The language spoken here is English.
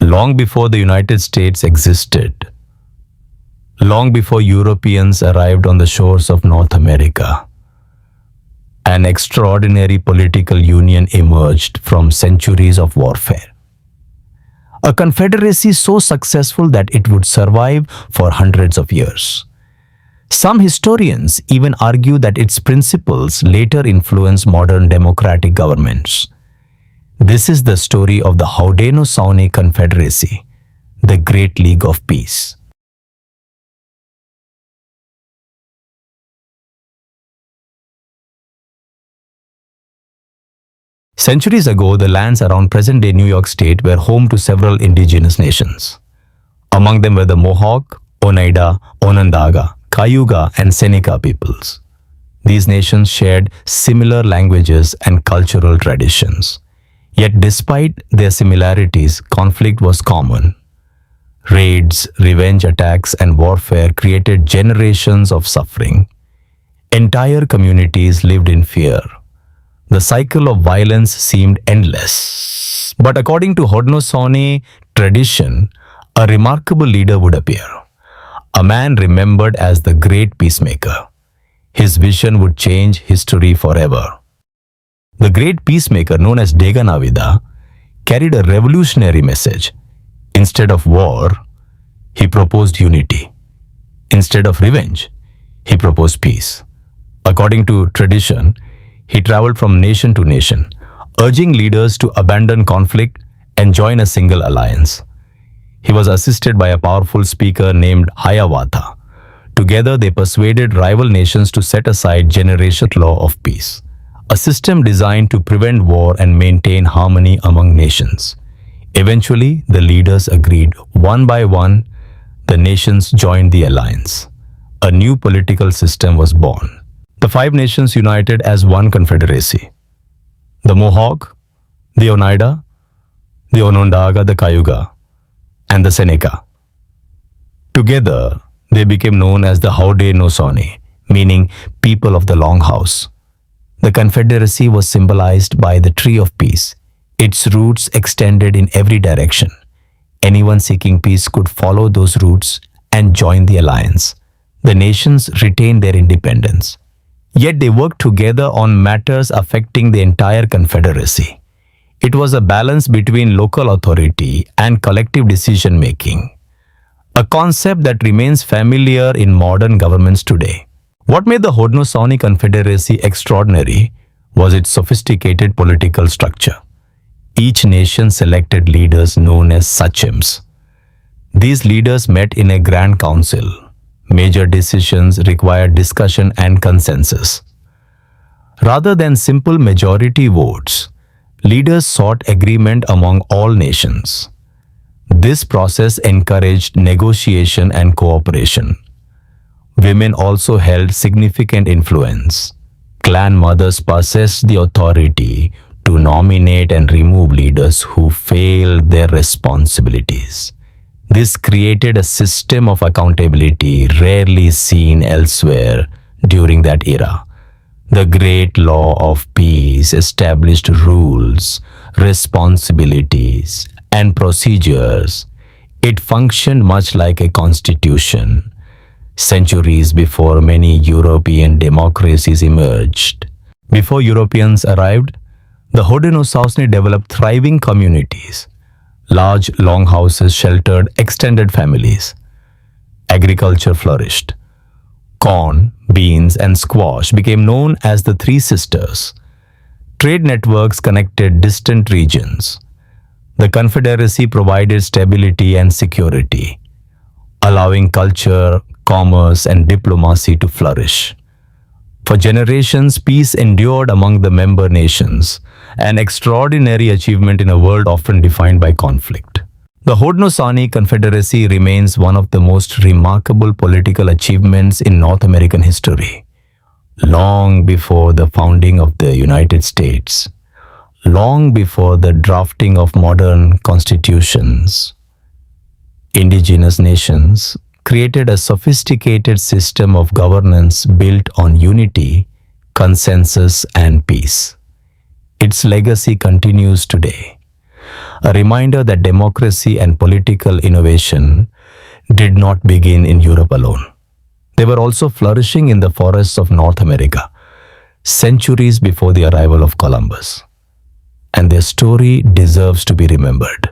long before the United States existed, long before Europeans arrived on the shores of North America, an extraordinary political union emerged from centuries of warfare. A confederacy so successful that it would survive for hundreds of years. Some historians even argue that its principles later influenced modern democratic governments. This is the story of the Haudenosaunee Confederacy, the Great League of Peace. Centuries ago, the lands around present-day New York State were home to several indigenous nations. Among them were the Mohawk, Oneida, Onondaga, Cayuga, and Seneca peoples. These nations shared similar languages and cultural traditions. Yet despite their similarities, conflict was common. Raids, revenge attacks, and warfare created generations of suffering. Entire communities lived in fear. The cycle of violence seemed endless. But according to Haudenosaunee tradition, a remarkable leader would appear. A man remembered as the Great Peacemaker. His vision would change history forever. The Great Peacemaker, known as Daganavida, carried a revolutionary message. Instead of war, he proposed unity. Instead of revenge, he proposed peace. According to tradition, he traveled from nation to nation, urging leaders to abandon conflict and join a single alliance. He was assisted by a powerful speaker named Hiawatha. Together, they persuaded rival nations to set aside generational law of peace, a system designed to prevent war and maintain harmony among nations. Eventually, the leaders agreed. One by one, the nations joined the alliance. A new political system was born. The 5 nations united as one confederacy. The Mohawk, the Oneida, the Onondaga, the Cayuga, and the Seneca. Together, they became known as the Haudenosaunee, meaning people of the long house. The confederacy was symbolized by the tree of peace. Its roots extended in every direction. Anyone seeking peace could follow those roots and join the alliance. The nations retained their independence. Yet they worked together on matters affecting the entire confederacy. It was a balance between local authority and collective decision-making, a concept that remains familiar in modern governments today. What made the Haudenosaunee Confederacy extraordinary was its sophisticated political structure. Each nation selected leaders known as sachems. These leaders met in a grand council. Major decisions required discussion and consensus. Rather than simple majority votes, leaders sought agreement among all nations. This process encouraged negotiation and cooperation. Women also held significant influence. Clan mothers possessed the authority to nominate and remove leaders who failed their responsibilities. This created a system of accountability rarely seen elsewhere during that era. The Great Law of Peace established rules, responsibilities, and procedures. It functioned much like a constitution. Centuries before many European democracies emerged. Before Europeans arrived, the Haudenosaunee developed thriving communities. Large longhouses sheltered extended families. Agriculture flourished. Corn, beans, and squash became known as the Three Sisters. Trade networks connected distant regions. The Confederacy provided stability and security, allowing culture, commerce, and diplomacy to flourish. For generations, peace endured among the member nations, an extraordinary achievement in a world often defined by conflict. The Haudenosaunee Confederacy remains one of the most remarkable political achievements in North American history. Long before the founding of the United States, long before the drafting of modern constitutions, indigenous nations created a sophisticated system of governance built on unity, consensus, and peace. Its legacy continues today. a reminder that democracy and political innovation did not begin in Europe alone. They were also flourishing in the forests of North America, centuries before the arrival of Columbus. And their story deserves to be remembered.